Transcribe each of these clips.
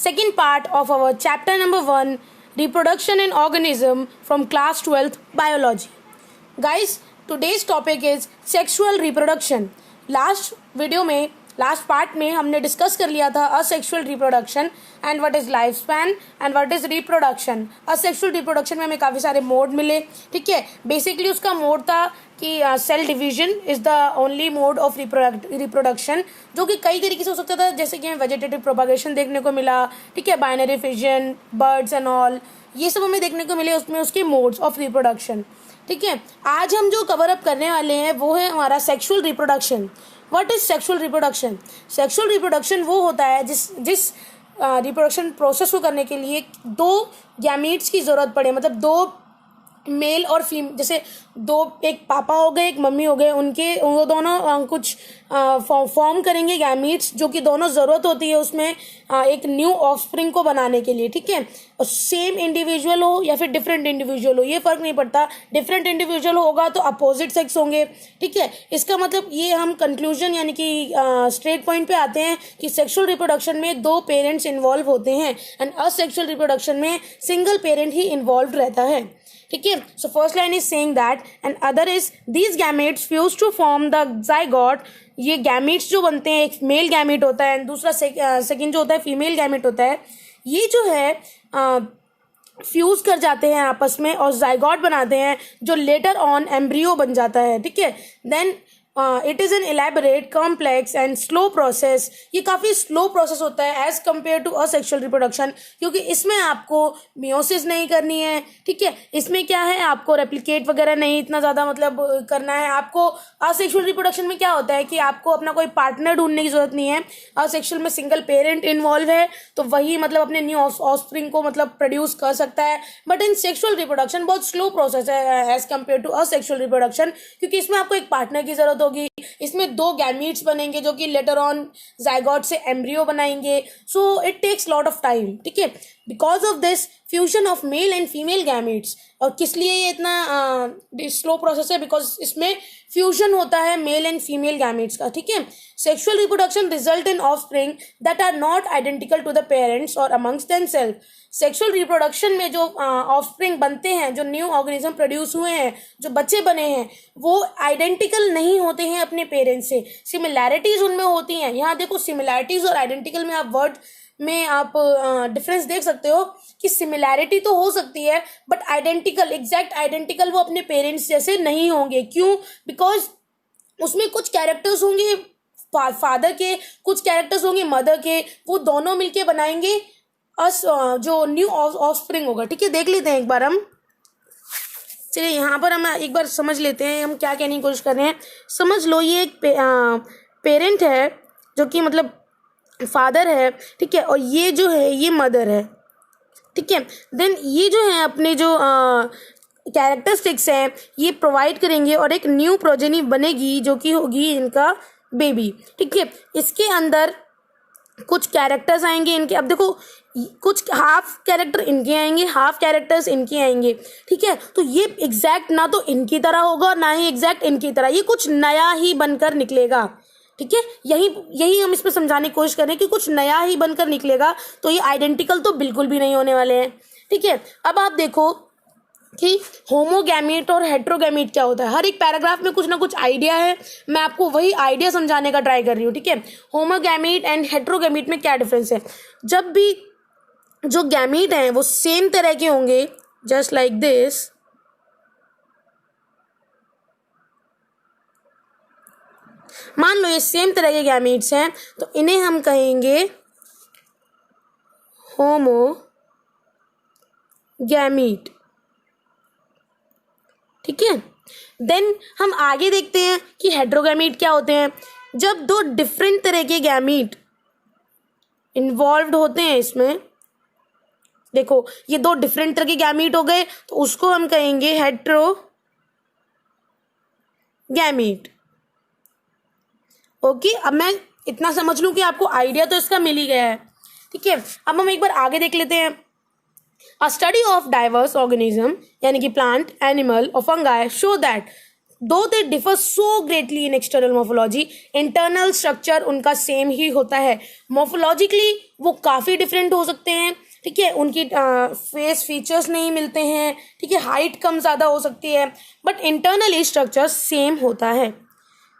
second part of our chapter number 1, Reproduction in Organism from class 12th Biology. Guys, today's topic is sexual reproduction. Last part में हमने discuss कर लिया था asexual reproduction and what is life span and what is reproduction. Asexual reproduction में हमें काफ़ी सारे mode मिले. ठीक है, बेसिकली उसका मोड था कि cell division is the only mode of reproduction, जो कि कई तरीके से हो सकता था, जैसे कि हमें वेजिटेटिव प्रोपागेशन देखने को मिला. ठीक है, binary fission, birds and all, ये सब हमें देखने को मिले उसमें उसके मोड्स ऑफ रिप्रोडक्शन. ठीक है, आज हम जो कवर अप करने वाले हैं वो है हमारा sexual reproduction. What is sexual reproduction? Sexual reproduction वो होता है जिस रिप्रोडक्शन प्रोसेस को करने के लिए दो गैमीट्स की ज़रूरत पड़े, मतलब दो मेल और जैसे दो, एक पापा हो गए एक मम्मी हो गए, वो दोनों कुछ फॉर्म करेंगे गैमीट्स, जो कि दोनों ज़रूरत होती है उसमें एक न्यू ऑफस्प्रिंग को बनाने के लिए. ठीक है, और सेम इंडिविजुअल हो या फिर डिफरेंट इंडिविजुअल हो, ये फ़र्क नहीं पड़ता. डिफरेंट इंडिविजुअल होगा तो अपोजिट सेक्स होंगे. ठीक है, इसका मतलब ये हम कंक्लूजन यानी कि स्ट्रेट पॉइंट पे आते हैं कि सेक्सुअल रिप्रोडक्शन में दो पेरेंट्स इन्वॉल्व होते हैं एंड असेक्सुअल रिप्रोडक्शन में सिंगल पेरेंट ही इन्वॉल्व रहता है. ठीक है, so first line is saying that and other is these gametes fuse to form the zygote. ये गैमेट्स जो बनते हैं, एक मेल गैमेट होता है, दूसरा सेकंड जो होता है फीमेल गैमेट होता है. ये जो है फ्यूज कर जाते हैं आपस में और जाइगोट बनाते हैं, जो लेटर ऑन एम्ब्रियो बन जाता है. ठीक है, then it is an elaborate complex and slow process. ये काफ़ी स्लो प्रोसेस होता है as compare to asexual reproduction, क्योंकि इसमें आपको मियोसिस नहीं करनी है. ठीक है, इसमें क्या है, आपको रेप्लिकेट वगैरह नहीं इतना ज़्यादा मतलब करना है. आपको असेक्सुअल रिप्रोडक्शन में क्या होता है कि आपको अपना कोई पार्टनर ढूंढने की जरूरत नहीं है. असेक्सुअल में सिंगल पेरेंट इन्वॉल्व है तो वही मतलब अपने न्यू ऑफस्प्रिंग को मतलब प्रोड्यूस कर सकता है. बट इन सेक्सुअल रिप्रोडक्शन बहुत स्लो प्रोसेस है as compare to asexual reproduction, क्योंकि इसमें आपको एक पार्टनर की जरूरत होगी. इसमें दो गैमीट्स बनेंगे जो कि लेटर ऑन जाइगोट से एम्ब्रियो बनाएंगे. So it takes lot of time. ठीक है, because of this fusion of male and female gametes. और किस लिए ये इतना स्लो प्रोसेस है? बिकॉज इसमें फ्यूजन होता है मेल एंड फीमेल गैमीट्स का. ठीक है, sexual reproduction result in offspring that are not identical to the parents और अमंग्स देमसेल्फ. सेक्सुअल रिप्रोडक्शन में जो ऑफस्प्रिंग बनते हैं, जो न्यू ऑर्गेनिज्म प्रोड्यूस हुए हैं, जो बच्चे बने हैं, वो आइडेंटिकल नहीं होते हैं अपने पेरेंट्स से. सिमिलैरिटीज उनमें होती हैं. यहाँ देखो, सिमिलैरिटीज और आइडेंटिकल में आप वर्ड में आप डिफरेंस देख सकते हो कि सिमिलैरिटी तो हो सकती है बट आइडेंटिकल, एग्जैक्ट आइडेंटिकल वो अपने पेरेंट्स जैसे नहीं होंगे. क्यों? बिकॉज उसमें कुछ कैरेक्टर्स होंगे फादर के, कुछ कैरेक्टर्स होंगे मदर के, वो दोनों मिलके बनाएंगे जो न्यू ऑफस्प्रिंग होगा. ठीक है, देख लेते हैं एक बार हम. चलिए यहाँ पर हम एक बार समझ लेते हैं हम क्या कहने की कोशिश कर रहे हैं. समझ लो, ये एक पेरेंट है जो कि मतलब फादर है. ठीक है, और ये जो है ये मदर है. ठीक है, देन ये जो है अपने जो कैरेक्टरिस्टिक्स हैं ये प्रोवाइड करेंगे और एक न्यू प्रोजेनी बनेगी जो कि होगी इनका बेबी. ठीक है, इसके अंदर कुछ कैरेक्टर्स आएंगे इनके. अब देखो, कुछ हाफ कैरेक्टर इनके आएंगे, हाफ कैरेक्टर्स इनके आएंगे. ठीक है, तो ये एग्जैक्ट ना तो इनकी तरह होगा ना ही एग्जैक्ट इनकी तरह, ये कुछ नया ही बनकर निकलेगा. ठीक है, यही हम इसमें समझाने की कोशिश करें कि कुछ नया ही बनकर निकलेगा. तो ये आइडेंटिकल तो बिल्कुल भी नहीं होने वाले हैं. ठीक है, अब आप देखो कि होमोगैमीट और हेट्रोगैमीट क्या होता है. हर एक पैराग्राफ में कुछ ना कुछ आइडिया है, मैं आपको वही आइडिया समझाने का ट्राई कर रही हूँ. ठीक है, होमोगैमीट एंड हेट्रोगैमीट में क्या डिफरेंस है. जब भी जो गैमीट हैं वो सेम तरह के होंगे, जस्ट लाइक दिस, मान लो ये सेम तरह के गैमीट्स हैं तो इन्हें हम कहेंगे होमोगैमीट. ठीक है, देन हम आगे देखते हैं कि हेट्रोगैमीट क्या होते हैं. जब दो डिफरेंट तरह के गैमीट इन्वॉल्व्ड होते हैं इसमें, देखो ये दो डिफरेंट तरह के गैमीट हो गए तो उसको हम कहेंगे हेट्रोगैमीट. ओके, अब मैं इतना समझ लूं कि आपको आइडिया तो इसका मिल ही गया है. ठीक है, अब हम एक बार आगे देख लेते हैं. अ स्टडी ऑफ डाइवर्स ऑर्गेनिज्म यानी कि प्लांट, एनिमल और फंगाई शो दैट दो they differ so greatly in external morphology, internal structure उनका सेम ही होता है, मॉर्फोलॉजिकली वो काफ़ी डिफरेंट हो सकते हैं, ठीक है, उनकी फेस फीचर्स नहीं मिलते हैं, ठीक है, हाइट कम ज़्यादा हो सकती है, बट इंटरनली स्ट्रक्चर सेम होता है,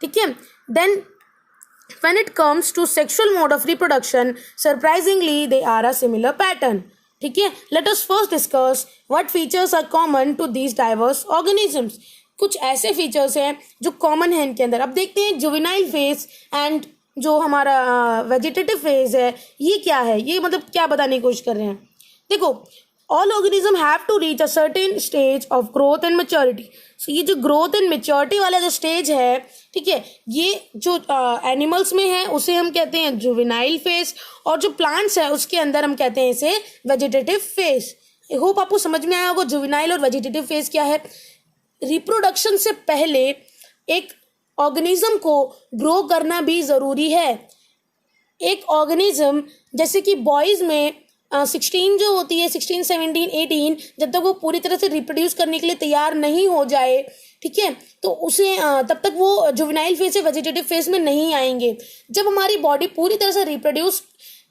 ठीक है। Then when it comes to sexual mode of reproduction, surprisingly they are a similar pattern, ठीक है। let us first discuss what features are common to these diverse organisms। कुछ ऐसे features हैं जो कॉमन हैं इनके अंदर। अब देखते हैं जुवेनाइल फेज एंड जो हमारा वेजिटेटिव फेज है ये क्या है, ये मतलब क्या बताने की कोशिश कर रहे हैं। देखो, all organism have to reach a certain stage of growth and maturity. So ये जो ग्रोथ एंड मैच्योरिटी वाला जो स्टेज है, ठीक है, ये जो एनिमल्स में है उसे हम कहते हैं जुवेनाइल फेज, और जो प्लांट्स है उसके अंदर हम कहते हैं इसे वेजिटेटिव फेज। आई होप आपको समझ में आया होगा जुवेनाइल और वेजिटेटिव फेज क्या है। रिप्रोडक्शन से पहले एक ऑर्गेनिज्म को ग्रो करना भी ज़रूरी है। एक ऑर्गेनिज्म जैसे कि बॉयज़ में 16 जो होती है, 16, 17, 18, जब तक वो पूरी तरह से रिप्रोड्यूस करने के लिए तैयार नहीं हो जाए, ठीक है, तो उसे तब तक वो जुवेनाइल फेज से वेजिटेटिव फेज में नहीं आएंगे। जब हमारी बॉडी पूरी तरह से रिप्रोड्यूस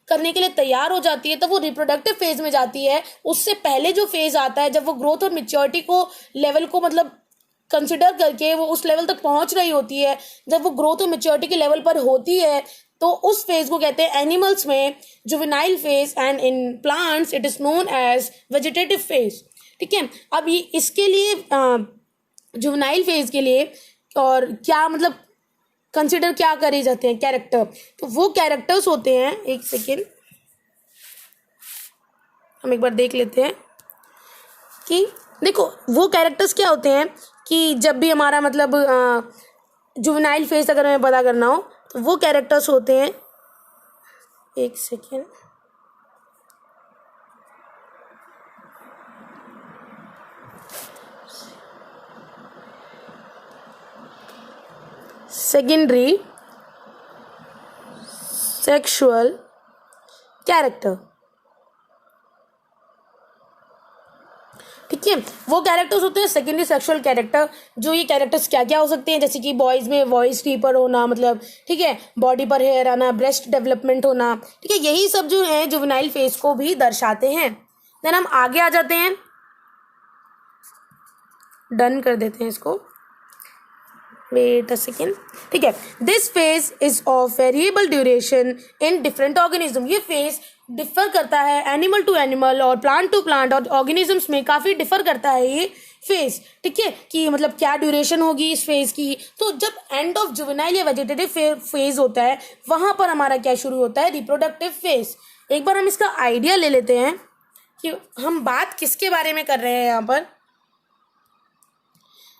करने के लिए तैयार हो जाती है तब वो रिप्रोडक्टिव फेज में जाती है। उससे पहले जो फेज आता है जब वो ग्रोथ और मैच्योरिटी को लेवल को मतलब कंसिडर करके वो उस लेवल तक पहुंच रही होती है, जब वो ग्रोथ और मैच्योरिटी के लेवल पर होती है तो उस फेज को कहते हैं एनिमल्स में juvenile phase, and in plants it is known as vegetative phase, ठीक है। अब ये इसके लिए जुवेनाइल फेज के लिए और क्या मतलब कंसिडर क्या करे जाते हैं कैरेक्टर, तो वो कैरेक्टर्स होते हैं, एक सेकेंड हम एक बार देख लेते हैं कि देखो वो कैरेक्टर्स क्या होते हैं कि जब भी हमारा मतलब जुवेनाइल फेज अगर हमें पता करना हो तो वो कैरेक्टर्स होते हैं, एक सेकेंड, सेकेंडरी सेक्सुअल कैरेक्टर, ठीक है, वो कैरेक्टर्स होते हैं सेकेंडरी सेक्सुअल कैरेक्टर। जो ये कैरेक्टर्स क्या क्या हो सकते हैं, जैसे कि बॉयज़ में वॉइस डीपर होना, मतलब ठीक है, बॉडी पर हेयर आना, ब्रेस्ट डेवलपमेंट होना, ठीक है, यही सब जो है जुवेनाइल फेज को भी दर्शाते हैं। देन हम आगे आ जाते हैं, डन कर देते हैं इसको, वेट अ सेकेंड, ठीक है। This phase is of variable duration in different organism. ये फेज डिफर करता है एनिमल टू एनिमल और प्लांट टू प्लांट और ऑर्गेनिजम्स में काफ़ी डिफर करता है ये फेज, ठीक है, कि मतलब क्या ड्यूरेशन होगी इस फेज की। तो जब एंड ऑफ जुवेनाइल या वेजिटेटिव फेज होता है वहां पर हमारा क्या शुरू होता है, रिप्रोडक्टिव फेज। एक बार हम इसका आइडिया ले लेते हैं कि हम बात किसके बारे में कर रहे हैं यहाँ पर।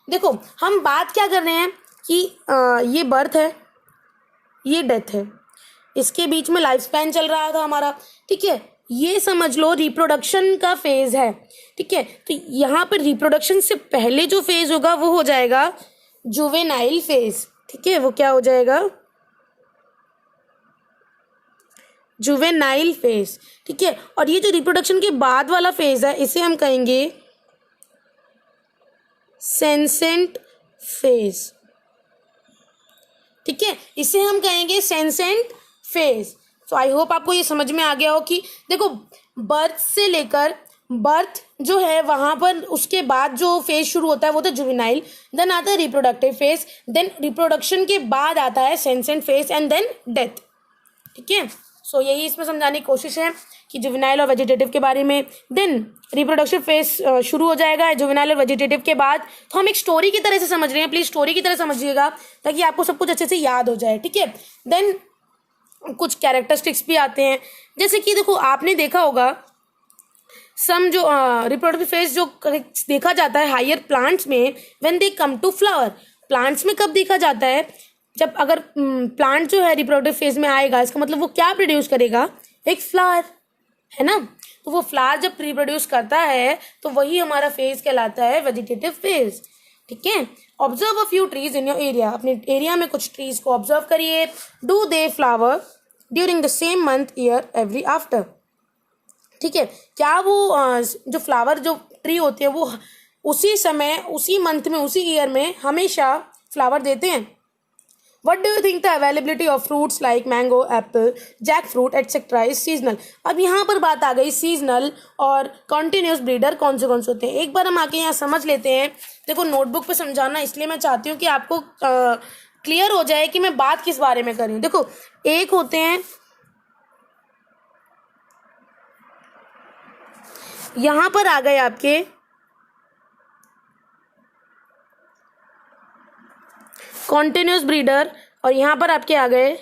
देखो हम बात क्या कर रहे हैं कि ये बर्थ है, ये डेथ है, इसके बीच में लाइफ स्पैन चल रहा था हमारा, ठीक है, ये समझ लो रिप्रोडक्शन का फेज है, ठीक है। तो यहाँ पर रिप्रोडक्शन से पहले जो फेज होगा वो हो जाएगा जुवेनाइल फेज, ठीक है, वो क्या हो जाएगा, जुवेनाइल फेज, ठीक है। और ये जो रिप्रोडक्शन के बाद वाला फेज है इसे हम कहेंगे सेंसेंट फेज, ठीक है, इसे हम कहेंगे सेंसेंट फेज। सो आई होप आपको ये समझ में आ गया हो कि देखो बर्थ से लेकर बर्थ जो है वहां पर उसके बाद जो फेज शुरू होता है वो तो जुवेनाइल, देन आता है रिप्रोडक्टिव फेज, देन रिप्रोडक्शन के बाद आता है सेंसेंट फेज एंड देन डेथ, ठीक है। सो यही इसमें समझाने की कोशिश है कि जुवेनाइल और वेजिटेटिव के बारे में। देन रिप्रोडक्टिव फेज शुरू हो जाएगा जुवेनाइल और वेजिटेटिव के बाद। तो हम एक स्टोरी की तरह से समझ रहे हैं, प्लीज स्टोरी की तरह समझिएगा ताकि आपको सब कुछ अच्छे से याद हो जाए, ठीक है। देन कुछ कैरेक्टरिस्टिक्स भी आते हैं, जैसे कि देखो आपने देखा होगा सम जो रिप्रोडक्टिव फेज जो देखा जाता है हायर प्लांट्स में when they come to flower. Plants में कब देखा जाता है, जब अगर प्लांट जो है रिप्रोडक्टिव फेज में आएगा, इसका मतलब वो क्या प्रोड्यूस करेगा, एक फ्लावर, है ना। तो वो फ्लावर जब रिप्रोड्यूस करता है तो वही हमारा फेज कहलाता है वेजिटेटिव फेज, ठीक है। Observe a few trees in your area, अपने एरिया में कुछ ट्रीज को ऑब्जर्व करिए। Do they flower during the same month year every after, ठीक है, क्या वो जो फ्लावर जो ट्री होते हैं वो उसी समय, उसी मंथ में, उसी ईयर में हमेशा फ्लावर देते हैं। What do you think the availability of fruits like mango, apple, jackfruit, etc. is seasonal? अब यहाँ पर बात आ गई सीजनल और कॉन्टिन्यूस ब्रीडर कौन से होते हैं। एक बार हम आके यहाँ समझ लेते हैं। देखो नोटबुक पे समझाना इसलिए मैं चाहती हूँ कि आपको क्लियर हो जाए कि मैं बात किस बारे में कर रही हूँ। देखो एक होते हैं, यहाँ पर आ गए आपके कॉन्टिन्यूस ब्रीडर और यहाँ पर आपके आ गए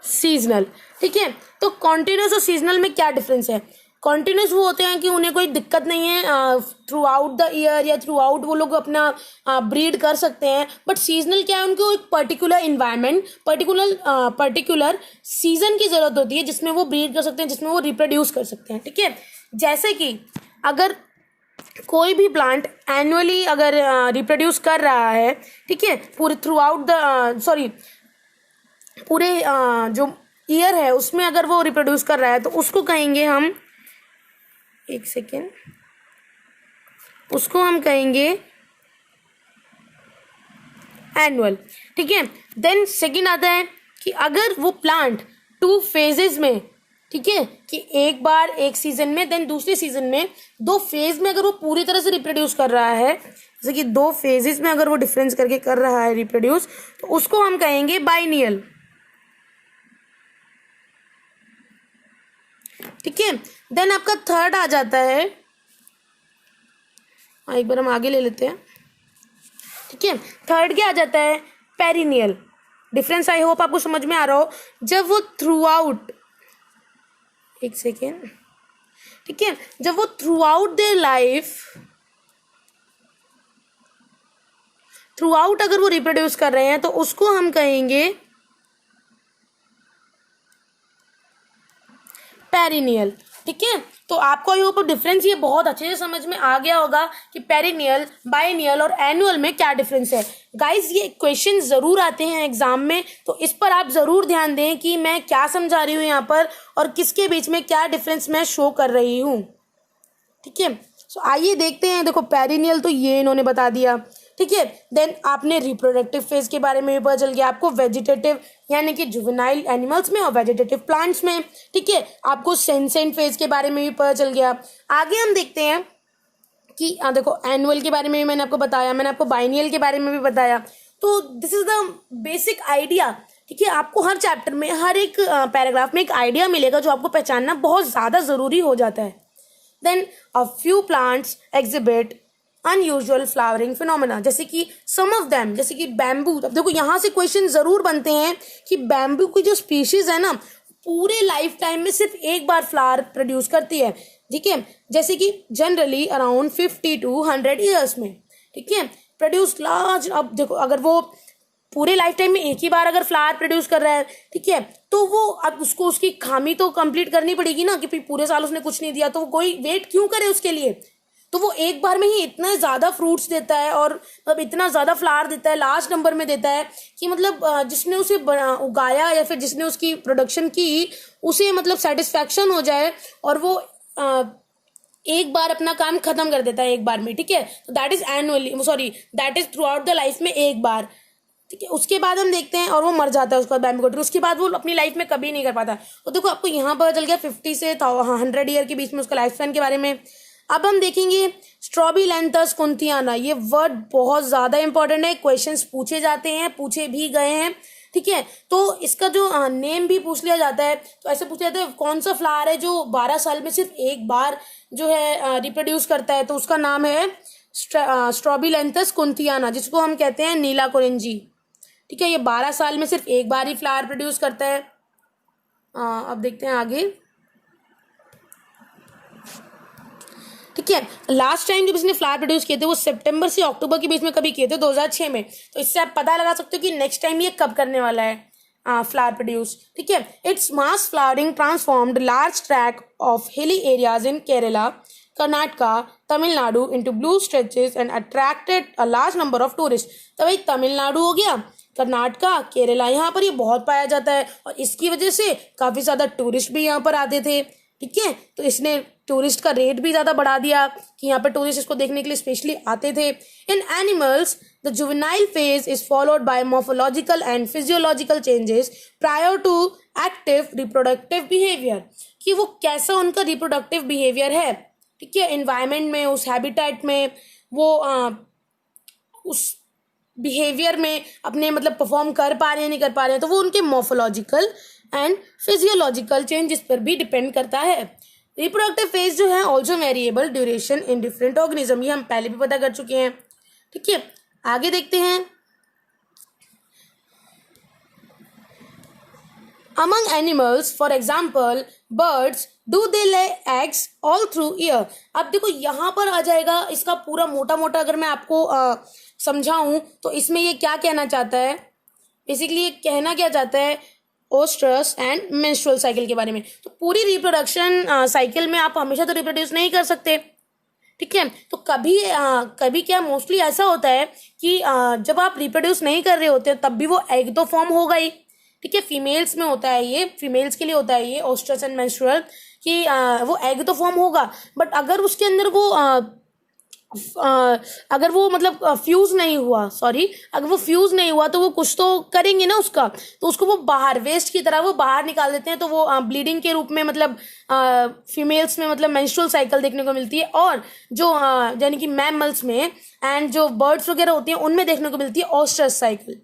सीजनल। ठीक है, तो कॉन्टिन्यूस और सीजनल में क्या डिफरेंस है? कॉन्टिन्यूस वो होते हैं कि उन्हें कोई दिक्कत नहीं है, थ्रू आउट द ईयर या थ्रू आउट वो लोग अपना ब्रीड कर सकते हैं। बट सीजनल क्या है, उनको एक पर्टिकुलर इन्वायरमेंट, पर्टिकुलर सीजन की ज़रूरत होती है जिसमें वो ब्रीड कर सकते हैं, जिसमें वो रिप्रोड्यूस कर सकते हैं। ठीक है, जैसे कि अगर कोई भी प्लांट एनुअली अगर रिप्रोड्यूस कर रहा है, ठीक है, पूरे थ्रू आउट द पूरे जो ईयर है उसमें अगर वो रिप्रोड्यूस कर रहा है तो उसको कहेंगे हम, एक सेकेंड, उसको हम कहेंगे एनुअल। ठीक है, देन सेकेंड आता है कि अगर वो प्लांट 2 फेजेस में, ठीक है, कि एक बार एक सीजन में, देन दूसरे सीजन में 2 फेज में अगर वो पूरी तरह से रिप्रोड्यूस कर रहा है, जैसे कि 2 फेजेस में अगर वो डिफरेंस करके कर रहा है रिप्रोड्यूस, तो उसको हम कहेंगे बाइनियल। ठीक है, देन आपका थर्ड आ जाता है, एक बार हम आगे ले लेते हैं। ठीक है, थर्ड क्या आ जाता है? पेरिनियल। डिफरेंस आई होप आपको समझ में आ रहा हो। जब वो थ्रू आउट, एक सेकेंड, ठीक है, जब वो through out their life, through out अगर वो रिप्रोड्यूस कर रहे हैं तो उसको हम कहेंगे पेरिनियल। ठीक है, तो आपको आई होप डिफरेंस ये बहुत अच्छे से समझ में आ गया होगा कि पेरिनियल, बाइनियल और एनुअल में क्या डिफरेंस है। गाइस ये क्वेश्चन जरूर आते हैं एग्जाम में, तो इस पर आप जरूर ध्यान दें कि मैं क्या समझा रही हूँ यहाँ पर और किसके बीच में क्या डिफरेंस मैं शो कर रही हूँ। ठीक है, सो आइए देखते हैं। देखो पेरिनियल तो ये इन्होंने बता दिया। ठीक है, देन आपने रिप्रोडक्टिव फेज के बारे में भी पता चल गया आपको, वेजिटेटिव यानी कि जुवेनाइल एनिमल्स में और वेजिटेटिव प्लांट्स में। ठीक है, आपको सेंसेंट फेज के बारे में भी पता चल गया। आगे हम देखते हैं कि देखो एनुअल के बारे में भी मैंने आपको बताया, मैंने आपको बाइनियल के बारे में भी बताया। तो this is the basic idea. ठीक है, आपको हर चैप्टर में, हर एक पैराग्राफ में एक आइडिया मिलेगा जो आपको पहचानना बहुत ज़्यादा ज़रूरी हो जाता है। Then a few plants exhibit unusual flowering phenomena, जैसे कि सम ऑफ देम, जैसे कि बैम्बू। अब देखो यहाँ से क्वेश्चन जरूर बनते हैं कि बैम्बू की जो स्पीशीज है ना, पूरे लाइफ टाइम में सिर्फ एक बार फ्लावर प्रोड्यूस करती है। ठीक है, जैसे कि जनरली अराउंड 50 to 100 ईयर्स में, ठीक है, प्रोड्यूस लार्ज। अब देखो अगर वो पूरे लाइफ टाइम में एक ही बार अगर फ्लावर प्रोड्यूस कर रहा है, ठीक है, तो वो अब उसको उसकी खामी तो कंप्लीट करनी पड़ेगी ना, कि पूरे साल उसने कुछ नहीं दिया, तो वो कोई वेट क्यों करे उसके लिए। तो वो एक बार में ही इतना ज़्यादा फ्रूट्स देता है और मतलब इतना ज़्यादा फ्लावर देता है, लार्ज नंबर में देता है कि मतलब जिसने उसे उगाया या फिर जिसने उसकी प्रोडक्शन की, उसे मतलब सेटिस्फैक्शन हो जाए और वो एक बार अपना काम खत्म कर देता है एक बार में। ठीक है, तो that is annually, sorry that is through out the life में एक बार। ठीक है, उसके बाद हम देखते हैं और वो मर जाता है उसका बैम्बू कटर, उसके बाद वो अपनी लाइफ में कभी नहीं कर पाता। तो देखो आपको यहाँ पता चल गया 50 से 100 ईयर के बीच में उसका लाइफ स्पैन के बारे में। अब हम देखेंगे स्ट्रॉबिलैंथस कुंतियाना। ये वर्ड बहुत ज़्यादा इंपॉर्टेंट है, क्वेश्चंस पूछे जाते हैं, पूछे भी गए हैं। ठीक है, तो इसका जो नेम भी पूछ लिया जाता है, तो ऐसे पूछा जाता है कौन सा फ्लावर है जो 12 साल में सिर्फ एक बार जो है रिप्रोड्यूस करता है, तो उसका नाम है स्ट्रॉबिलैंथस कुंतियाना, जिसको हम कहते हैं नीला कुरिंजी। ठीक है, ये 12 साल में सिर्फ एक बार ही फ्लावर प्रोड्यूस करता है। अब देखते हैं आगे। ठीक है, लास्ट टाइम जब इसने फ्लावर प्रोड्यूस किए थे वो सितंबर से अक्टूबर के बीच में कभी किए थे, 2006 में। तो इससे आप पता लगा सकते हो कि नेक्स्ट टाइम ये कब करने वाला है फ्लावर प्रोड्यूस। ठीक है, its mass flowering transformed large track of hilly areas in Kerala, Karnataka, Tamil Nadu into blue stretches and attracted a large number of tourist. तो भाई तमिलनाडु हो गया, कर्नाटका, केरला, यहाँ पर ये बहुत पाया जाता है और इसकी वजह से काफ़ी ज़्यादा टूरिस्ट भी यहाँ पर आते थे। ठीक है। तो इसने टूरिस्ट का रेट भी ज़्यादा बढ़ा दिया कि यहाँ पर टूरिस्ट इसको देखने के लिए स्पेशली आते थे। In animals the juvenile phase is followed by morphological and physiological changes prior to active reproductive behaviour, कि वो कैसा उनका रिप्रोडक्टिव बिहेवियर है, ठीक है, इन्वायरमेंट में, उस हैबिटेट में, वो उस बिहेवियर में अपने मतलब परफॉर्म कर पा रहे हैं नहीं कर पा रहे हैं, तो वो उनके मॉर्फोलॉजिकल एंड फिजियोलॉजिकल चेंजेस पर भी डिपेंड करता है। रिप्रोडक्टिव फेज जो है also variable duration in different organism, ये हम पहले भी पता कर चुके हैं, ठीक है। आगे देखते हैं। Among animals, for example, birds, do they lay eggs all through year? अब देखो यहाँ पर आ जाएगा इसका पूरा मोटा मोटा अगर मैं आपको समझाऊं तो इसमें ये क्या कहना चाहता है, बेसिकली ये कहना क्या चाहता है ओस्ट्रस एंड मेंस्ट्रुअल साइकिल के बारे में। तो पूरी रिप्रोडक्शन साइकिल में आप हमेशा तो रिप्रोड्यूस नहीं कर सकते, ठीक है। तो कभी क्या मोस्टली ऐसा होता है कि जब आप रिप्रोड्यूस नहीं कर रहे होते तब भी वो एग तो फॉर्म होगा ही, ठीक है। फीमेल्स में होता है ये, फीमेल्स के लिए होता है ये ओस्ट्रस एंड मेंस्ट्रुअल कि वो एग तो फॉर्म होगा, बट अगर उसके अंदर वो अगर वो मतलब फ्यूज नहीं हुआ, अगर वो फ्यूज नहीं हुआ तो वो कुछ तो करेंगे ना उसका, तो उसको वो बाहर वेस्ट की तरह वो बाहर निकाल देते हैं, तो वो ब्लीडिंग के रूप में मतलब फीमेल्स में मतलब मेंस्ट्रुअल साइकिल देखने को मिलती है, और जो यानी कि मैमल्स में एंड जो बर्ड्स वगैरह होती हैं उनमें देखने को मिलती है ओस्ट्रस साइकिल,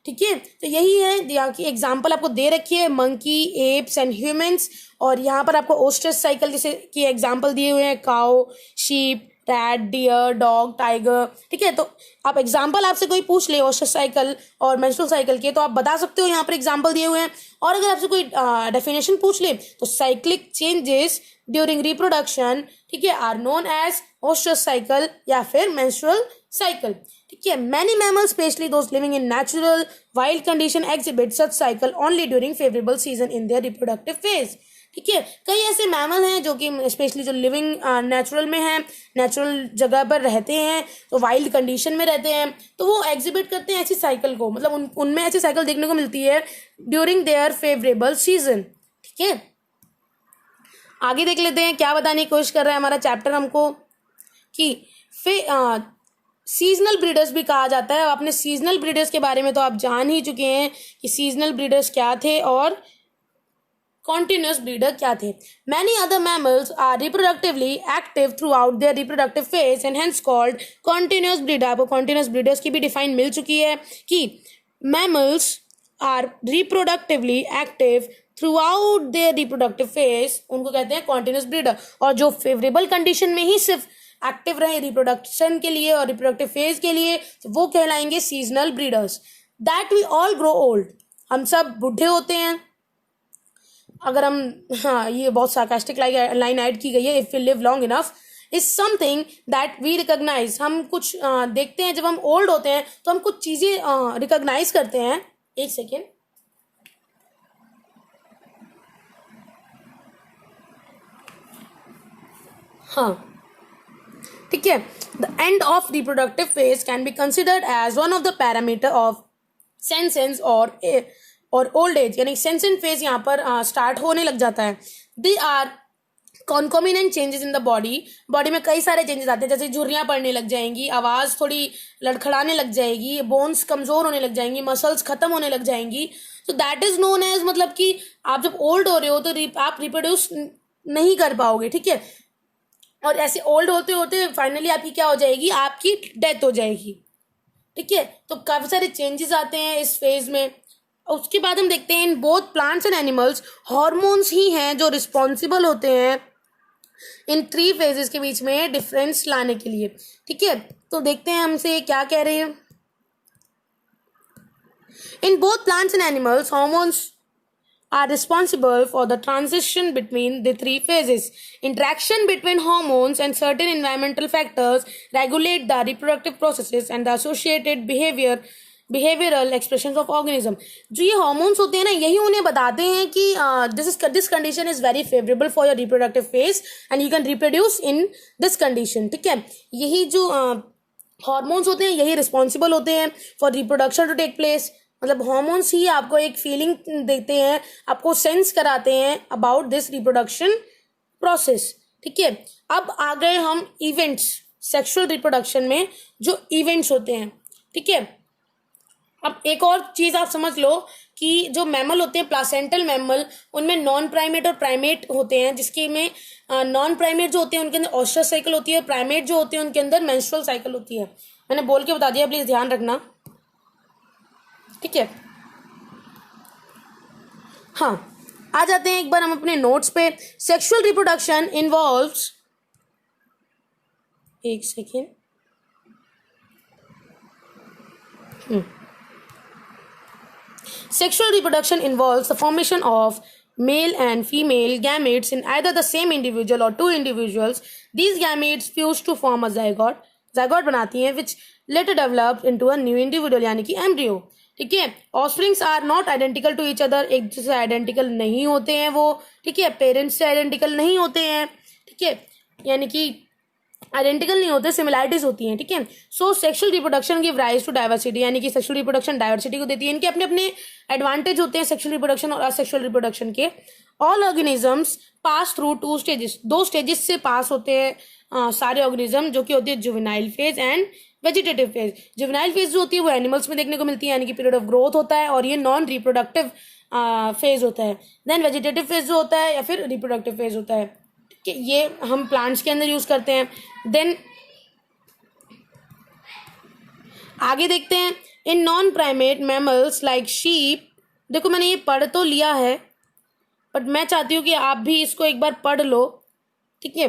ठीक है। तो यही है, यहाँ की एग्जाम्पल आपको दे रखी है मंकी, एप्स एंड ह्यूमंस, और यहाँ पर आपको ओस्ट्रस साइकिल जैसे कि एग्जाम्पल दिए हुए हैं cow, sheep, rat, deer, dog, tiger, ठीक है। तो आप एग्जाम्पल आपसे कोई पूछ ले ओस्ट्रस साइकिल और मेंस्ट्रुअल साइकिल के तो आप बता सकते हो, यहाँ पर एग्जाम्पल दिए हुए हैं। और अगर आपसे कोई डेफिनेशन पूछ ले तो साइक्लिक चेंजेस ड्यूरिंग रिप्रोडक्शन, ठीक है, आर नोन एज ओस्ट्रस साइकिल या फिर मेंस्ट्रुअल साइकिल, ठीक है। Many mammals specially those living in natural wild condition exhibit such cycle only during favourable season in their reproductive phase, ठीक है। कई ऐसे मैमल हैं जो कि स्पेशली जो लिविंग नेचुरल में हैं, नेचुरल जगह पर रहते हैं, तो वाइल्ड कंडीशन में रहते हैं, तो वो एग्जिबिट करते हैं ऐसी साइकिल को, मतलब उनमें ऐसी साइकिल देखने को मिलती है ड्यूरिंग देयर फेवरेबल सीजन, ठीक है। आगे देख लेते हैं क्या बताने की कोशिश कर रहा है हमारा चैप्टर हमको, कि सीजनल ब्रीडर्स भी कहा जाता है। आपने सीजनल ब्रीडर्स के बारे में तो आप जान ही चुके हैं कि सीजनल ब्रीडर्स क्या थे और कॉन्टिन्यूस ब्रीडर क्या थे। Many other mammals are reproductively active throughout their reproductive phase and hence called continuous breeder. आपको कॉन्टिन्यूस ब्रीडर्स की भी डिफाइन मिल चुकी है कि mammals are reproductively active throughout their reproductive phase, उनको कहते हैं कॉन्टिन्यूस ब्रीडर, और जो फेवरेबल कंडीशन में ही सिर्फ एक्टिव रहे रिप्रोडक्शन के लिए और रिप्रोडक्टिव फेज के लिए, तो वो कहलाएंगे seasonal breeders. That we all grow old, हम सब बूढ़े होते हैं अगर हम, हाँ ये बहुत सार्कास्टिक लाइन ऐड की गई है, if we live long enough is something that we recognise. हम कुछ देखते हैं, जब हम ओल्ड होते हैं तो हम कुछ चीजें रिकॉग्नाइज करते हैं। एक सेकेंड, हाँ ठीक है। The end of reproductive phase can be considered as one of the parameter of senescence और ओल्ड एज, यानी सेंसेंट फेज यहाँ पर स्टार्ट होने लग जाता है। They are concomitant changes in the body में कई सारे चेंजेस आते हैं, जैसे झुर्रियाँ पड़ने लग जाएंगी, आवाज़ थोड़ी लड़खड़ाने लग जाएगी, बोन्स कमज़ोर होने लग जाएंगी, मसल्स खत्म होने लग जाएंगी। तो दैट इज़ नोन एज, मतलब कि आप जब ओल्ड हो रहे हो तो आप रिप्रोड्यूस नहीं कर पाओगे, ठीक है। और ऐसे ओल्ड होते होते फाइनली आपकी क्या हो जाएगी, आपकी डेथ हो जाएगी, ठीक है। तो काफ़ी सारे चेंजेस आते हैं इस फेज में। उसके बाद हम देखते हैं in both plants and animals hormones ही हैं जो रिस्पॉन्सिबल होते हैं इन 3 फेजेस के बीच में डिफरेंस लाने के लिए, ठीक है। तो देखते हैं हमसे क्या कह रहे हैं। In both plants and animals hormones are responsible for the transition between the 3 phases. Interaction between hormones and certain environmental factors regulate the reproductive processes and the associated behavioral expressions of organism. जो ये hormones होते हैं ना, यही उन्हें बताते हैं कि this condition is very favorable for your reproductive phase and you can reproduce in this condition, ठीक है। यही जो hormones होते हैं यही responsible होते हैं for reproduction to take place। मतलब हॉर्मोन्स ही आपको एक फीलिंग देते हैं, आपको सेंस कराते हैं अबाउट दिस रिप्रोडक्शन प्रोसेस। ठीक है, अब आ गए हम इवेंट्स। सेक्सुअल रिप्रोडक्शन में जो इवेंट्स होते हैं, ठीक है। अब एक और चीज आप समझ लो कि जो मैमल होते हैं प्लासेंटल मैमल, उनमें नॉन प्राइमेट और प्राइमेट होते हैं, जिसके में नॉन प्राइमेट जो होते हैं उनके अंदर ऑस्ट्रस साइकिल होती है, प्राइमेट जो होते हैं उनके अंदर मेंस्ट्रुअल साइकिल होती है। मैंने बोल के बता दिया, प्लीज ध्यान रखना। ठीक है, हाँ, आ जाते हैं एक बार हम अपने नोट्स पे। सेक्सुअल रिप्रोडक्शन इन्वॉल्व्स, एक second, sexual reproduction involves the formation of male and female gametes in either the same individual or two individuals. These gametes fuse to form a zygote. zygote बनाती हैं which later develop into a new individual यानी कि embryo. ठीक है, offsprings are not identical to each other, एक दूसरे से identical नहीं होते हैं वो। ठीक है, पेरेंट्स से आइडेंटिकल नहीं होते हैं। ठीक है, यानी कि आइडेंटिकल नहीं होते, सिमिलैरिटीज होती हैं। ठीक है, so sexual reproduction give rise to diversity, यानी कि सेक्सुअल रिप्रोडक्शन डाइवर्सिटी को देती है। इनके अपने अपने एडवांटेज होते हैं सेक्सुअल रिप्रोडक्शन और असेक्सुअल रिप्रोडक्शन के। All organisms pass through two stages, दो स्टेजेस से पास होते हैं सारे ऑर्गेनिज्म, जो कि होती है juvenile phase and vegetative phase. Juvenile phase जो होती है वो एनिमल्स में देखने को मिलती है, यानी कि पीरियड ऑफ ग्रोथ होता है, और ये नॉन रिप्रोडक्टिव फेज होता है। देन वेजिटेटिव फेज जो होता है या फिर रिप्रोडक्टिव फेज होता है, ये हम प्लांट्स के अंदर यूज करते हैं। देन आगे देखते हैं, in non primate mammals like sheep, देखो मैंने ये पढ़ तो लिया है बट मैं चाहती हूँ कि आप भी इसको एक बार पढ़ लो। ठीक है,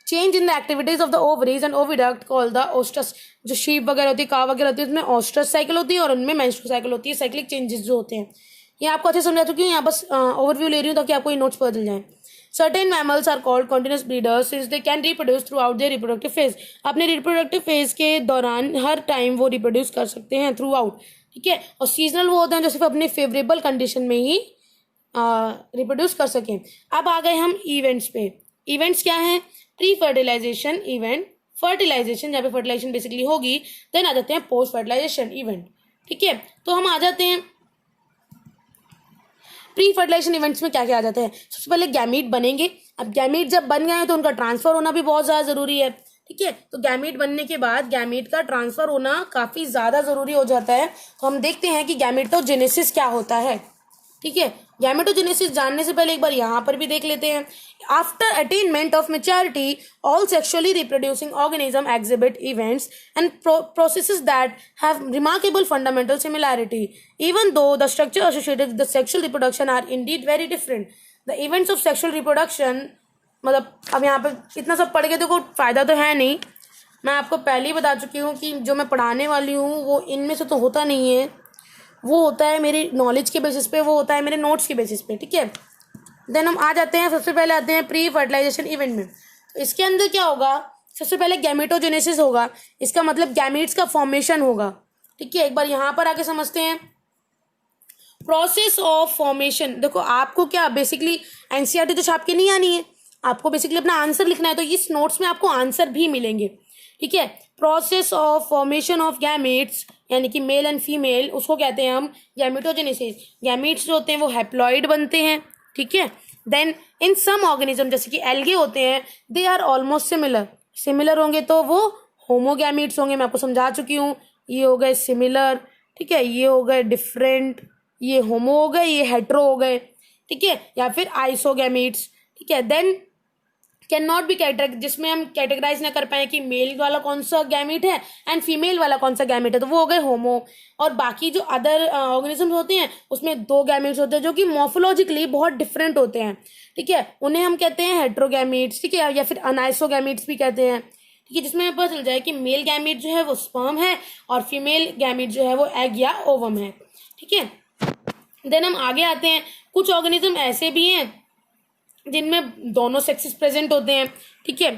change in the activities of the ovaries and oviduct called the oestrus. जो शीप वगैरह होती है, काव वगैरह होती है, उसमें ऑस्ट्रस साइकिल होती है और उनमें मेंस्ट्रुअल साइकिल होती है। साइक्लिक चेंजेस जो होते हैं, ये आपको अच्छे समझा चुकी हूँ, यहाँ बस ओवरव्यू ले रही हूँ ताकि आपको ये नोट्स पता चल जाए। Certain mammals are called continuous breeders since they can reproduce throughout their reproductive phase. अपने reproductive phase के दौरान हर टाइम वो reproduce कर सकते हैं थ्रू आउट। ठीक है, और सीजनल वो होते हैं जो सिर्फ अपने फेवरेबल कंडीशन में ही रिप्रोड्यूस कर सकें। अब आ गए हम इवेंट्स पे। इवेंट्स क्या हैं? प्री फर्टिलाइजेशन इवेंट, फर्टिलाइजेशन जहाँ पे फर्टिलाइजेशन बेसिकली होगी। देन आ जाते हैं पोस्ट फर्टिलाइजेशन इवेंट। ठीक है, तो हम आ जाते हैं प्री फर्टिलाइजेशन इवेंट्स में क्या क्या आ जाता है। सबसे पहले गैमीट बनेंगे। अब गैमीट जब बन गए हैं तो उनका ट्रांसफर होना भी बहुत ज़्यादा ज़रूरी है। ठीक है, तो गैमीट बनने के बाद गैमीट का ट्रांसफर होना काफ़ी ज़्यादा ज़रूरी हो जाता है। तो हम देखते हैं कि गैमेटोजेनेसिस क्या होता है। ठीक है, गैमेटोजेनेसिस जानने से पहले एक बार यहाँ पर भी देख लेते हैं। After attainment of maturity all sexually reproducing organism exhibit events and processes that have remarkable fundamental similarity even though the structure associated with the sexual reproduction are indeed very different. The events of sexual reproduction, मतलब अब यहाँ पे इतना सब पढ़ के तो कोई फायदा तो है नहीं। मैं आपको पहले ही बता चुकी हूँ कि जो मैं पढ़ाने वाली हूँ वो इनमें से तो होता नहीं है, वो होता है मेरी नॉलेज के बेसिस पे, वो होता है मेरे नोट्स के बेसिस पे। ठीक है, देन हम आ जाते हैं, सबसे पहले आते हैं प्री फर्टिलाइजेशन इवेंट में। तो इसके अंदर क्या होगा, सबसे पहले गैमेटोजेनेसिस होगा। इसका मतलब गैमीट्स का फॉर्मेशन होगा। ठीक है, एक बार यहाँ पर आके समझते हैं प्रोसेस ऑफ फॉर्मेशन। देखो आपको क्या बेसिकली एनसीईआरटी तो छाप के नहीं आनी है, आपको बेसिकली अपना आंसर लिखना है, तो इस नोट्स में आपको आंसर भी मिलेंगे। ठीक है, process of formation of gametes यानी कि मेल एंड फीमेल, उसको कहते हैं हम गैमेटोजेनेसिस। गैमेट्स जो होते हैं वो हैप्लॉइड बनते हैं। ठीक है, देन इन सम ऑर्गेनिज्म जैसे कि एल्गे होते हैं, they are almost similar. Similar होंगे तो वो होमोगैमेट्स होंगे। मैं आपको समझा चुकी हूँ, ये हो गए सिमिलर। ठीक है, ये हो गए डिफरेंट, ये होमो हो गए, ये हेट्रो हो गए। ठीक है, या फिर आइसोगैमेट्स। ठीक है, then can not be categorise, जिसमें हम कैटेगराइज ना कर पाए कि मेल वाला कौन सा गैमेट है एंड फीमेल वाला कौन सा गैमेट है, तो वो हो गए होमो। और बाकी जो अदर ऑर्गेनिजम्स होते हैं उसमें दो गैमेट्स होते हैं जो कि मॉर्फोलॉजिकली बहुत डिफरेंट होते हैं। ठीक है, उन्हें हम कहते हैं हेट्रोगैमेट्स। ठीक है, या फिर अनाइसोगैमेट्स भी कहते हैं। ठीक है, जिसमें हमें पता चल जाए कि मेल गैमेट जो है वो स्पर्म है और फीमेल गैमेट जो है वो एग या ओवम है। ठीक है, देन हम आगे आते हैं, कुछ ऑर्गेनिज्म ऐसे भी हैं जिनमें दोनों सेक्सेस प्रेजेंट होते हैं। ठीक है,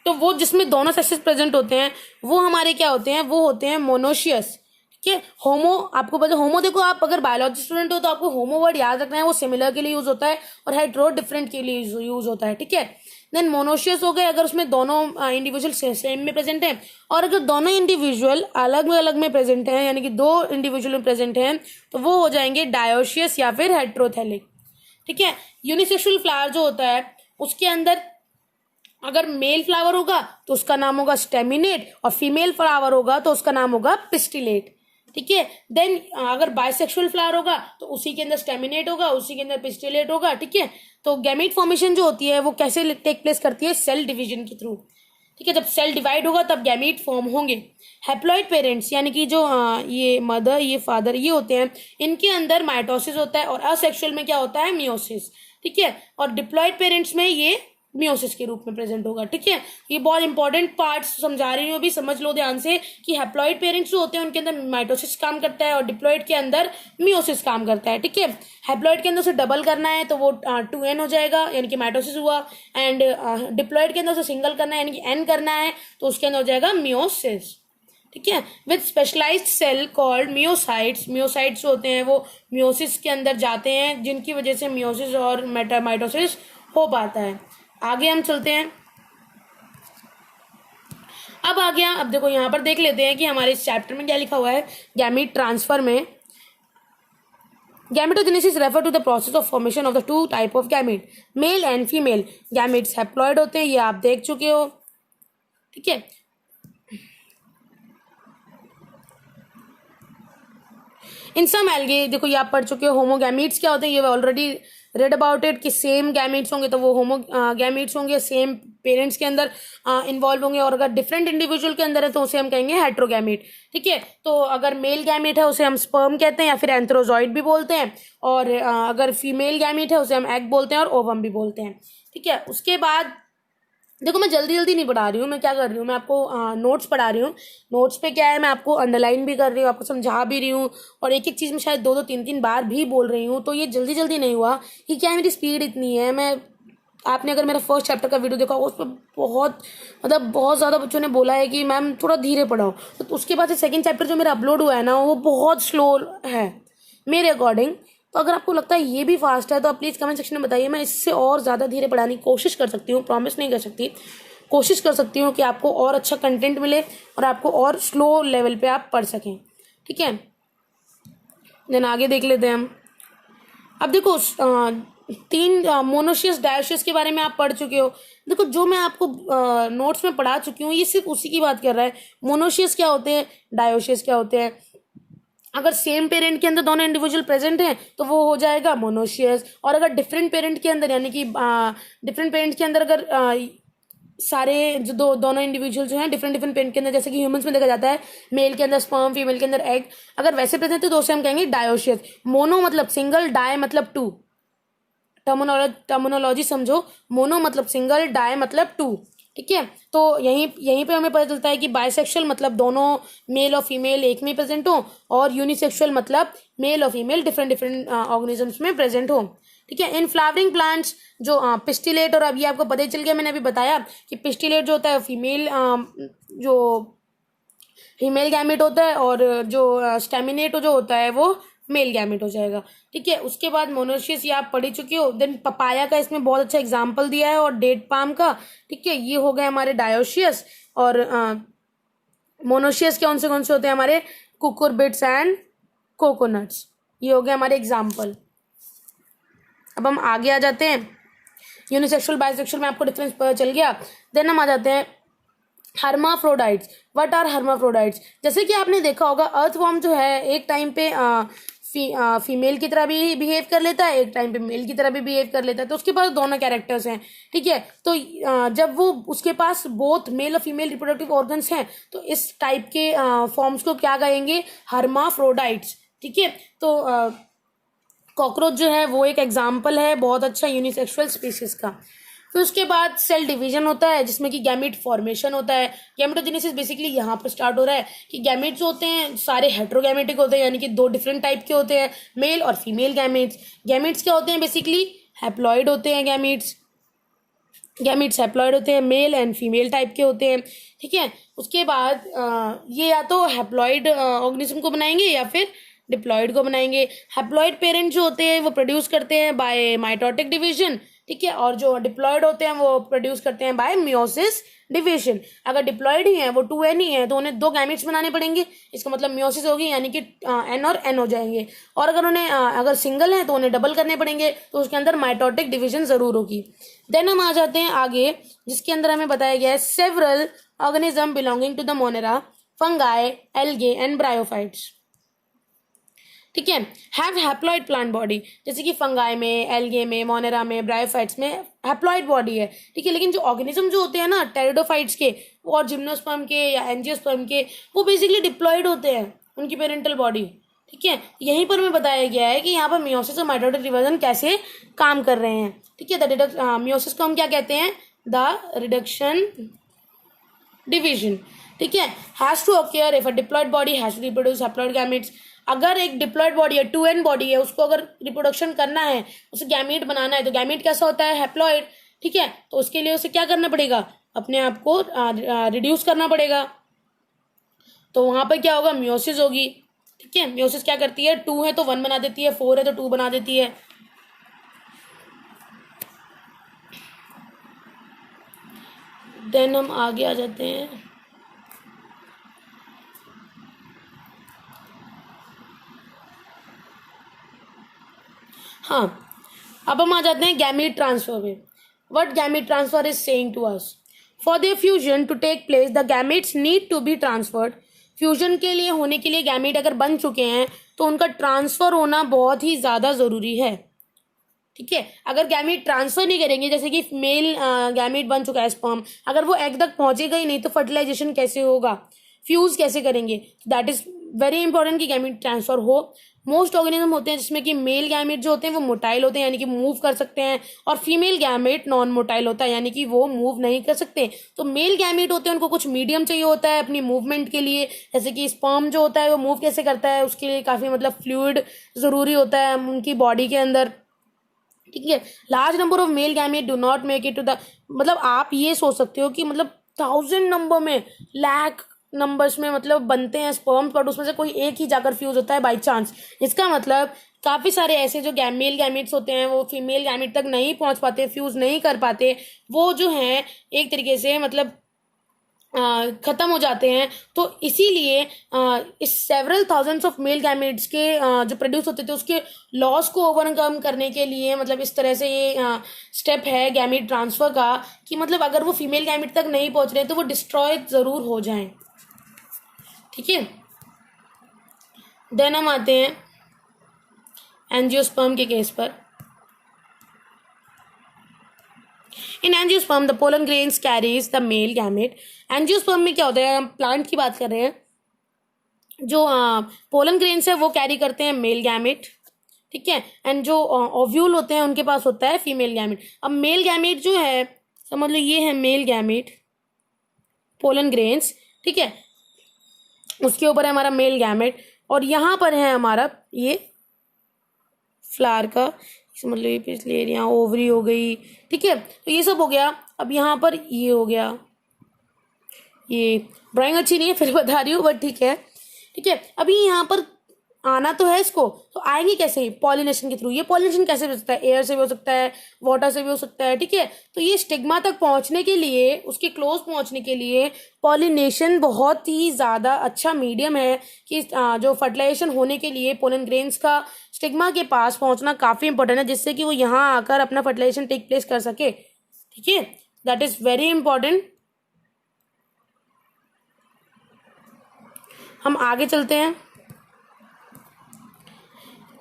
तो वो जिसमें दोनों सेक्सेस प्रेजेंट होते हैं वो हमारे क्या होते हैं, वो होते हैं मोनोशियस। ठीक है, होमो आपको पता, होमो देखो आप अगर बायोलॉजी स्टूडेंट हो तो आपको होमो वर्ड याद रखना है, वो सिमिलर के लिए यूज होता है और हेट्रो डिफरेंट के लिए यूज होता है। ठीक है, देन मोनोशियस हो गए अगर उसमें दोनों इंडिविजुअल सेम में प्रेजेंट हैं, और अगर दोनों इंडिविजुअल अलग अलग में प्रेजेंट हैं यानी कि दो इंडिविजुअल में प्रेजेंट हैं तो वो हो जाएंगे डायोशियस या फिर हेट्रोथेलिक। ठीक है, यूनिसेक्सुअल फ्लावर जो होता है उसके अंदर अगर मेल फ्लावर होगा तो उसका नाम होगा स्टेमिनेट, और फीमेल फ्लावर होगा तो उसका नाम होगा पिस्टिलेट। ठीक है, देन अगर बाइसेक्सुअल फ्लावर होगा तो उसी के अंदर स्टेमिनेट होगा, उसी के अंदर पिस्टिलेट होगा। ठीक है, तो गैमीट फॉर्मेशन जो होती है वो कैसे टेक प्लेस करती है? सेल डिवीजन के थ्रू। ठीक है, जब सेल डिवाइड होगा तब गैमीट फॉर्म होंगे। हैप्लॉइड पेरेंट्स यानी कि जो ये मदर, ये फादर, ये होते हैं, इनके अंदर माइटोसिस होता है, और असेक्सुअल में क्या होता है? मियोसिस। ठीक है, और डिप्लॉइड पेरेंट्स में ये मियोसिस के रूप में प्रेजेंट होगा। ठीक है, ये बहुत इंपॉर्टेंट पार्ट्स समझा रही हूँ, अभी समझ लो ध्यान से कि हैप्लॉइड पेरेंट्स जो होते हैं उनके अंदर माइटोसिस काम करता है और डिप्लॉइड के अंदर मियोसिस काम करता है। ठीक है, हैप्लॉइड के अंदर से डबल करना है तो वो 2n हो जाएगा, यानी कि माइटोसिस हुआ, एंड डिप्लॉइड के अंदर से सिंगल करना है यानी कि n करना है तो उसके अंदर हो जाएगा मियोसिस। ठीक है, with specialised cell called meiocytes. Meiocytes होते हैं वो मियोसिस के अंदर जाते हैं, जिनकी वजह से मियोसिस और माइटोसिस हो पाता है। आगे हम चलते हैं। अब आ गया, अब देखो यहां पर देख लेते हैं कि हमारे इस चैप्टर में क्या लिखा हुआ है। गैमीट ट्रांसफर में gametogenesis refer to the process of formation of the two type of gamete, male and female. Gametes haploid होते हैं, ये आप देख चुके हो। ठीक है, इन सम एल्गे, देखो ये आप पढ़ चुके हो। होमोगैमीट्स क्या होते हैं, ये ऑलरेडी रेड अबाउट इट कि सेम गैमीट्स होंगे तो वो होमोगैमीट्स होंगे, सेम पेरेंट्स के अंदर इन्वॉल्व होंगे, और अगर डिफरेंट इंडिविजुअल के अंदर है तो उसे हम कहेंगे हेट्रोगैमीट। ठीक है, तो अगर मेल गैमीट है उसे हम स्पर्म कहते हैं या फिर एंथ्रोजॉइड भी बोलते हैं, और अगर फीमेल गैमीट है उसे हम एग बोलते हैं और ओवम भी बोलते हैं। ठीक है, उसके बाद देखो मैं जल्दी जल्दी नहीं पढ़ा रही हूँ, मैं क्या कर रही हूँ, मैं आपको नोट्स पढ़ा रही हूँ। नोट्स पे क्या है, मैं आपको अंडरलाइन भी कर रही हूँ, आपको समझा भी रही हूँ, और एक एक चीज़ में शायद 2-3 बार भी बोल रही हूँ। तो ये जल्दी जल्दी नहीं हुआ, ये क्या है, मेरी स्पीड इतनी है। मैं आपने अगर मेरा फर्स्ट चैप्टर का वीडियो देखा होगा उस पर बहुत ज़्यादा बच्चों ने बोला है कि मैम थोड़ा धीरे पढ़ाओ, तो उसके बाद से सेकेंड चैप्टर जो मेरा अपलोड हुआ है ना वो बहुत स्लो है मेरे अकॉर्डिंग। तो अगर आपको लगता है ये भी फास्ट है तो आप प्लीज़ कमेंट सेक्शन में बताइए, मैं इससे और ज़्यादा धीरे पढ़ाने की कोशिश कर सकती हूँ, प्रॉमिस नहीं कर सकती, कोशिश कर सकती हूँ कि आपको और अच्छा कंटेंट मिले और आपको और स्लो लेवल पे आप पढ़ सकें। ठीक है, देन आगे देख लेते हैं हम। अब देखो 3 मोनोशियस डायोशियस के बारे में आप पढ़ चुके हो। देखो जो मैं आपको नोट्स में पढ़ा चुकी हूँ ये सिर्फ उसी की बात कर रहा है। मोनोशियस क्या होते हैं, डायोशियस क्या होते हैं। अगर सेम पेरेंट के अंदर दोनों इंडिविजुअल प्रेजेंट हैं तो वो हो जाएगा मोनोशियस, और अगर डिफरेंट पेरेंट के अंदर यानी कि डिफरेंट पेरेंट के अंदर अगर सारे जो दोनों इंडिविजुअल जो हैं डिफरेंट पेरेंट के अंदर, जैसे कि ह्यूमंस में देखा जाता है मेल के अंदर स्पर्म, फीमेल के अंदर एग, अगर वैसे प्रेजेंट है तो उसे हम कहेंगे डायोशियस। मोनो मतलब सिंगल, डाय मतलब 2। टर्मिनोलॉजी समझो, मोनो मतलब सिंगल, डाय मतलब 2। ठीक है, तो यहीं पे हमें पता चलता है कि बाइसेक्सुअल मतलब दोनों मेल और फीमेल एक में प्रेजेंट हो, और यूनिसेक्सुअल मतलब मेल और फीमेल डिफरेंट ऑर्गेनिजम्स में प्रेजेंट हो। ठीक है, इन फ्लावरिंग प्लांट्स जो पिस्टिलेट, और अब ये आपको पता ही चल गया, मैंने अभी बताया कि पिस्टिलेट जो होता है जो फीमेल गैमेट होता है, और जो स्टेमिनेट जो होता है वो मेल गैमेट हो जाएगा। ठीक है, उसके बाद मोनोशियस ये आप पढ़ ही चुके हो। देन पपाया का इसमें बहुत अच्छा एग्जाम्पल दिया है, और डेट पाम का। ठीक है, ये हो गए हमारे डायोशियस, और मोनोशियस कौन से होते हैं हमारे, कुकुरबिट्स एंड कोकोनट्स। ये हो गए हमारे एग्जाम्पल। अब हम आगे आ जाते हैं, यूनिसेक्सुअल बाइसेक्सुअल में आपको डिफरेंस पता चल गया। देन हम आ जाते हैं हर्माफ्रोडाइट्स। व्हाट आर हर्माफ्रोडाइट्स, जैसे कि आपने देखा होगा अर्थवॉर्म जो है एक टाइम पे फीमेल की तरह भी बिहेव कर लेता है, एक टाइम पे मेल की तरह भी बिहेव कर लेता है, तो उसके पास दोनों कैरेक्टर्स हैं। ठीक है, तो जब वो उसके पास बोथ मेल और फीमेल रिप्रोडक्टिव ऑर्गन्स हैं तो इस टाइप के फॉर्म्स को क्या कहेंगे, हर्माफ्रोडाइट्स। ठीक है, तो कॉकरोच जो है वो एक एग्जाम्पल है बहुत अच्छा यूनिसेक्सुअल स्पीशीज का। फिर उसके बाद सेल डिवीजन होता है जिसमें कि गैमीट फॉर्मेशन होता है। गैमेटोजेनेसिस बेसिकली यहाँ पर स्टार्ट हो रहा है कि गैमीट्स होते हैं सारे हेट्रोगैमेटिक होते हैं, यानी कि 2 डिफरेंट टाइप के होते हैं, मेल और फीमेल गैमीट्स। गैमीट्स क्या होते हैं, बेसिकली हैप्लॉइड होते हैं गैमीट्स हैप्लॉइड होते हैं, मेल एंड फीमेल टाइप के होते हैं। ठीक है, उसके बाद ये या तो हैप्लॉइड ऑर्गेनिज्म को बनाएंगे या फिर डिप्लॉइड को बनाएंगे। हैप्लॉइड पेरेंट जो होते हैं वो प्रोड्यूस करते हैं बाय माइटोटिक डिवीजन, ठीक है, और जो डिप्लॉयड होते हैं वो प्रोड्यूस करते हैं बाय मियोसिस डिवीजन। अगर डिप्लॉयड ही है, वो 2n ही है, तो उन्हें 2 गैमेट्स बनाने पड़ेंगे, इसका मतलब मियोसिस होगी, यानी कि n और n हो जाएंगे। और अगर उन्हें अगर सिंगल है तो उन्हें डबल करने पड़ेंगे, तो उसके अंदर माइटोटिक डिवीजन जरूर होगी। देन हम आ जाते हैं आगे, जिसके अंदर हमें बताया गया है several organism belonging to the monera, fungi, algae and bryophytes. ठीक है, हैव हैप्लॉइड प्लांट बॉडी, जैसे कि फंगाई में, एल्गे में, मोनेरा में, ब्रायोफाइट्स में हैप्लॉइड बॉडी है। ठीक है, लेकिन जो ऑर्गेनिज्म जो होते हैं ना टेरिडोफाइट्स के और जिम्नोस्पर्म के या एंजियोस्पर्म के, वो बेसिकली डिप्लॉयड होते हैं, उनकी पेरेंटल बॉडी। ठीक है, यहीं पर हमें बताया गया है कि यहाँ पर मियोसिस और माइटोटिक डिवीजन कैसे काम कर रहे हैं। ठीक है, मियोसिस को हम क्या कहते हैं, द रिडक्शन डिवीजन। ठीक है, has to occur if a diploid body has to reproduce haploid gametes. अगर एक डिप्लॉयड बॉडी है, 2n बॉडी है, उसको अगर रिप्रोडक्शन करना है, उसे गैमेट बनाना है, तो गैमेट कैसा होता है, हैप्लॉइड। ठीक है, तो उसके लिए उसे क्या करना पड़ेगा, अपने आप को रिड्यूस करना पड़ेगा, तो वहां पर क्या होगा, मियोसिस होगी। ठीक है, मियोसिस क्या करती है, 2 है तो 1 बना देती है, 4 है तो 2 बना देती है। देन हम आगे आ जाते हैं, हाँ, अब हम आ जाते हैं गैमीट ट्रांसफर में। What gamete transfer is saying to us, for their fusion to take place the gametes need to be transferred. Fusion के लिए होने के लिए गैमेट अगर बन चुके हैं तो उनका ट्रांसफर होना बहुत ही ज्यादा जरूरी है। ठीक है, अगर गैमेट ट्रांसफर नहीं करेंगे, जैसे कि मेल गैमेट बन चुका है स्पर्म, अगर वो एग तक पहुंचेगा ही नहीं तो फर्टिलाइजेशन कैसे होगा, फ्यूज कैसे करेंगे। दैट इज वेरी इंपॉर्टेंट कि गैमेट ट्रांसफर हो। मोस्ट ऑर्गेनिज्म होते हैं जिसमें कि मेल गैमेट जो होते हैं वो मोटाइल होते हैं, यानी कि मूव कर सकते हैं, और फीमेल गैमेट नॉन मोटाइल होता है, यानी कि वो मूव नहीं कर सकते। तो मेल गैमेट होते हैं, उनको कुछ मीडियम चाहिए होता है अपनी मूवमेंट के लिए, जैसे कि स्पर्म जो होता है वो मूव कैसे करता है, उसके लिए काफी मतलब फ्लूइड जरूरी होता है उनकी बॉडी के अंदर। ठीक है, large number of male gamete do not make it to the, मतलब आप ये सोच सकते हो कि मतलब 1000 नंबर में, लाख नंबर्स में मतलब बनते हैं स्पर्म, बट उसमें से कोई एक ही जाकर फ्यूज होता है बाई चांस। इसका मतलब काफी सारे ऐसे जो मेल गैमेट्स होते हैं वो फीमेल गैमेट तक नहीं पहुंच पाते, फ्यूज नहीं कर पाते, वो जो हैं एक तरीके से मतलब खत्म हो जाते हैं। तो इसीलिए इस several thousands of male gametes के जो प्रोड्यूस होते थे उसके लॉस को ओवरकम करने के लिए मतलब इस तरह से ये स्टेप है गैमेट ट्रांसफर का, कि मतलब अगर वो फीमेल गैमेट तक नहीं पहुंच रहे तो वो डिस्ट्रॉय जरूर हो जाएं। ठीक है, देन हम आते हैं एंजियोस्पर्म के केस पर। इन angiosperm the pollen grains carries the male gamete. Angiosperm में क्या होता है, हम प्लांट की बात कर रहे हैं, जो पोलन ग्रेन्स है वो कैरी करते हैं मेल गैमेट। ठीक है, एंड जो ओव्यूल होते हैं उनके पास होता है फीमेल गैमेट। अब मेल गैमेट जो है, समझ लो ये है मेल गैमेट, पोलन ग्रेन्स। ठीक है, उसके ऊपर है हमारा मेल गैमेट, और यहाँ पर है हमारा ये फ्लावर का, समझ लो ये पिछली एरिया ओवरी हो गई। ठीक है, तो ये सब हो गया। अब यहाँ पर ये हो गया, ये ड्राइंग अच्छी नहीं है फिर बता रही हूँ, बट ठीक है। ठीक है, अभी यहाँ पर आना तो है इसको, तो आएंगे कैसे, पॉलिनेशन के थ्रू। ये पॉलिनेशन कैसे हो सकता है, एयर से भी हो सकता है, वाटर से भी हो सकता है। ठीक है, तो ये स्टिग्मा तक पहुंचने के लिए, उसके क्लोज पहुंचने के लिए पॉलिनेशन बहुत ही ज़्यादा अच्छा मीडियम है कि जो फर्टिलाइजेशन होने के लिए पोलन ग्रेन्स का स्टिग्मा के पास पहुंचना काफ़ी इंपॉर्टेंट है, जिससे कि वो यहाँ आकर अपना फर्टिलाइजेशन टेक प्लेस कर सके। ठीक है, दैट इज़ वेरी इंपॉर्टेंट। हम आगे चलते हैं।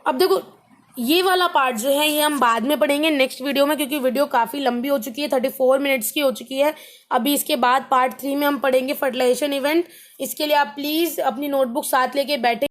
अब देखो ये वाला पार्ट जो है ये हम बाद में पढ़ेंगे नेक्स्ट वीडियो में, क्योंकि वीडियो काफ़ी लंबी हो चुकी है, 34 मिनट्स की हो चुकी है। अभी इसके बाद पार्ट 3 में हम पढ़ेंगे फर्टिलाइजेशन इवेंट। इसके लिए आप प्लीज़ अपनी नोटबुक साथ लेके बैठे।